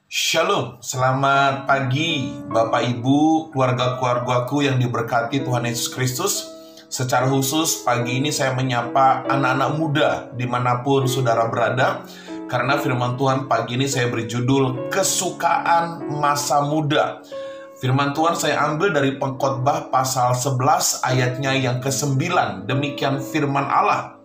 Shalom, selamat pagi Bapak Ibu, keluarga-keluargaku yang diberkati Tuhan Yesus Kristus. Secara khusus pagi ini saya menyapa anak-anak muda dimanapun saudara berada. Karena firman Tuhan pagi ini saya beri judul Kesukaan Masa Muda. Firman Tuhan saya ambil dari Pengkhotbah pasal 11 ayatnya yang ke-9. Demikian firman Allah.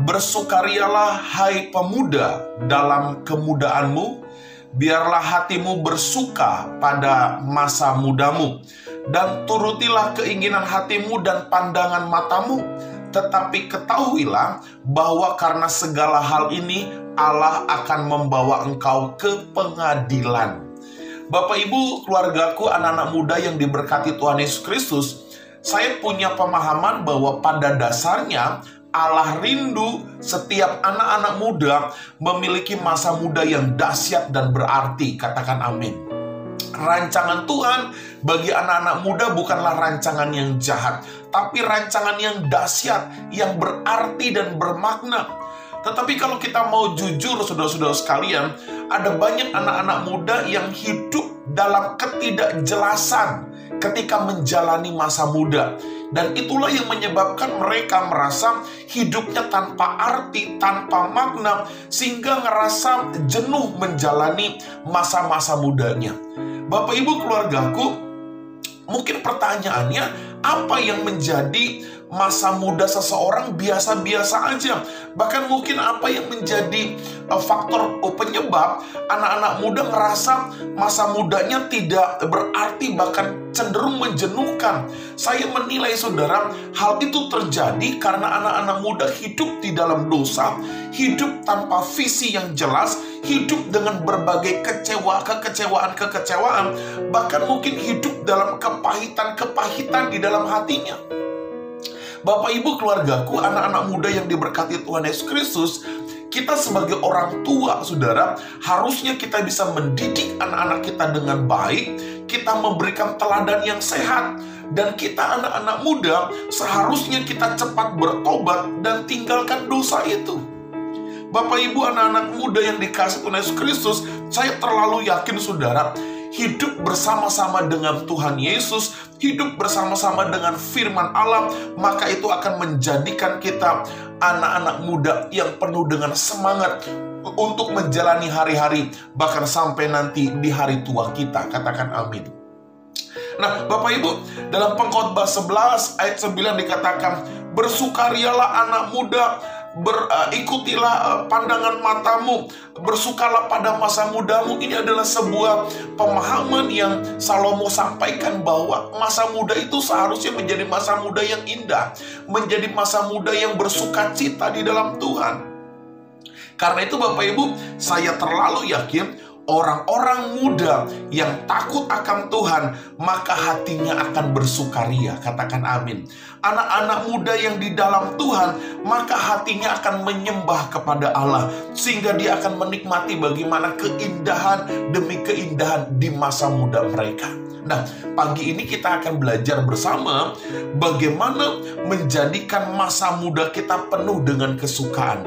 Bersukarialah hai pemuda dalam kemudaanmu, biarlah hatimu bersuka pada masa mudamu, dan turutilah keinginan hatimu dan pandangan matamu. Tetapi ketahuilah bahwa karena segala hal ini Allah akan membawa engkau ke pengadilan. Bapak Ibu, keluargaku, anak-anak muda yang diberkati Tuhan Yesus Kristus, saya punya pemahaman bahwa pada dasarnya Allah rindu setiap anak-anak muda memiliki masa muda yang dahsyat dan berarti. Katakan amin. Rancangan Tuhan bagi anak-anak muda bukanlah rancangan yang jahat, tapi rancangan yang dahsyat, yang berarti dan bermakna. Tetapi kalau kita mau jujur, saudara-saudara sekalian, ada banyak anak-anak muda yang hidup dalam ketidakjelasan ketika menjalani masa muda. Dan itulah yang menyebabkan mereka merasa hidupnya tanpa arti, tanpa makna, sehingga ngerasa jenuh menjalani masa-masa mudanya. Bapak Ibu keluargaku, mungkin pertanyaannya, apa yang menjadi masa muda seseorang biasa-biasa aja? Bahkan mungkin apa yang menjadi faktor penyebab anak-anak muda merasa masa mudanya tidak berarti, bahkan cenderung menjenuhkan. Saya menilai saudara, hal itu terjadi karena anak-anak muda hidup di dalam dosa, hidup tanpa visi yang jelas, hidup dengan berbagai kekecewaan, bahkan mungkin hidup dalam kepahitan di dalam hatinya. Bapak Ibu keluargaku, anak-anak muda yang diberkati Tuhan Yesus Kristus, kita sebagai orang tua, saudara, harusnya kita bisa mendidik anak-anak kita dengan baik, kita memberikan teladan yang sehat, dan kita anak-anak muda seharusnya kita cepat bertobat dan tinggalkan dosa itu. Bapak Ibu anak-anak muda yang dikasihi Tuhan Yesus Kristus, saya terlalu yakin saudara, hidup bersama-sama dengan Tuhan Yesus, hidup bersama-sama dengan firman Allah, maka itu akan menjadikan kita anak-anak muda yang penuh dengan semangat untuk menjalani hari-hari, bahkan sampai nanti di hari tua kita. Katakan amin. Nah, Bapak Ibu, dalam Pengkhotbah 11 ayat 9 dikatakan, bersukarialah anak muda, ikutilah pandangan matamu, bersukalah pada masa mudamu. Ini adalah sebuah pemahaman yang Salomo sampaikan bahwa masa muda itu seharusnya menjadi masa muda yang indah, menjadi masa muda yang bersukacita di dalam Tuhan. Karena itu Bapak Ibu, saya terlalu yakin orang-orang muda yang takut akan Tuhan, maka hatinya akan bersukaria. Katakan amin. Anak-anak muda yang di dalam Tuhan, maka hatinya akan menyembah kepada Allah, sehingga dia akan menikmati bagaimana keindahan demi keindahan di masa muda mereka. Nah, pagi ini kita akan belajar bersama bagaimana menjadikan masa muda kita penuh dengan kesukaan.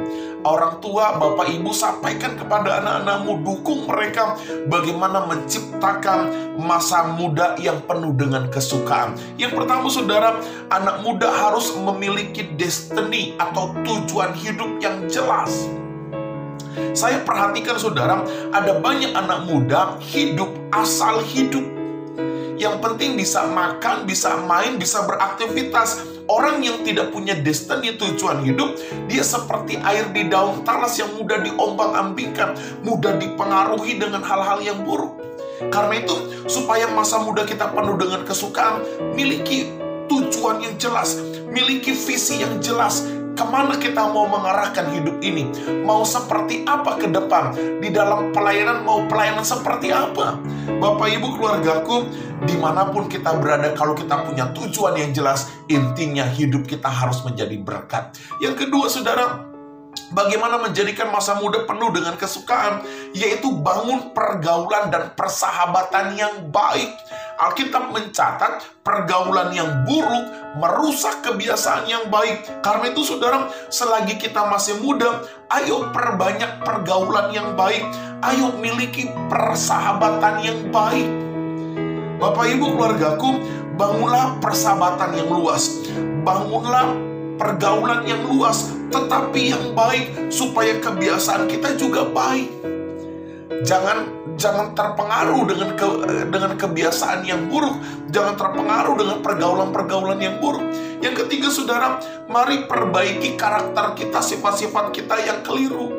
Orang tua, Bapak Ibu, sampaikan kepada anak-anakmu, dukung mereka bagaimana menciptakan masa muda yang penuh dengan kesukaan. Yang pertama saudara, anak muda harus memiliki destiny atau tujuan hidup yang jelas. Saya perhatikan saudara, ada banyak anak muda hidup asal hidup. Yang penting bisa makan, bisa main, bisa beraktivitas. Orang yang tidak punya destiny, tujuan hidup, dia seperti air di daun talas yang mudah diombang-ambingkan, mudah dipengaruhi dengan hal-hal yang buruk. Karena itu, supaya masa muda kita penuh dengan kesukaan, miliki tujuan yang jelas, miliki visi yang jelas. Kemana kita mau mengarahkan hidup ini? Mau seperti apa ke depan? Di dalam pelayanan, mau pelayanan seperti apa? Bapak Ibu keluargaku, dimanapun kita berada, kalau kita punya tujuan yang jelas, intinya hidup kita harus menjadi berkat. Yang kedua saudara, bagaimana menjadikan masa muda penuh dengan kesukaan, yaitu bangun pergaulan dan persahabatan yang baik. Alkitab mencatat pergaulan yang buruk merusak kebiasaan yang baik. Karena itu saudara, selagi kita masih muda, ayo perbanyak pergaulan yang baik. Ayo miliki persahabatan yang baik. Bapak Ibu keluargaku, bangunlah persahabatan yang luas. Bangunlah pergaulan yang luas, tetapi yang baik, supaya kebiasaan kita juga baik. Jangan terpengaruh dengan kebiasaan yang buruk. Jangan terpengaruh dengan pergaulan-pergaulan yang buruk. Yang ketiga saudara, mari perbaiki karakter kita, sifat-sifat kita yang keliru.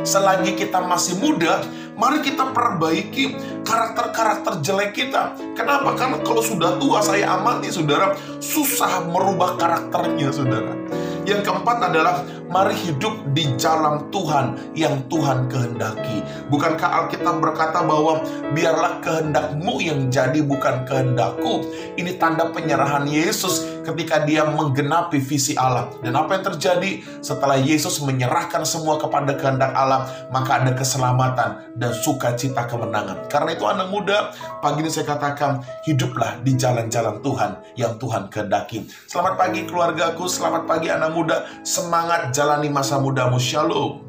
Selagi kita masih muda, mari kita perbaiki karakter-karakter jelek kita. Kenapa? Karena kalau sudah tua, saya amati saudara, susah merubah karakternya saudara. Yang keempat adalah mari hidup di jalan Tuhan yang Tuhan kehendaki. Bukankah Alkitab berkata bahwa biarlah kehendakmu yang jadi, bukan kehendakku. Ini tanda penyerahan Yesus ketika dia menggenapi visi Allah. Dan apa yang terjadi setelah Yesus menyerahkan semua kepada kehendak Allah, maka ada keselamatan dan sukacita kemenangan. Karena itu anak muda, pagi ini saya katakan, hiduplah di jalan-jalan Tuhan yang Tuhan kehendaki. Selamat pagi keluargaku, selamat pagi anak muda, semangat jalani masa mudamu. Shalom.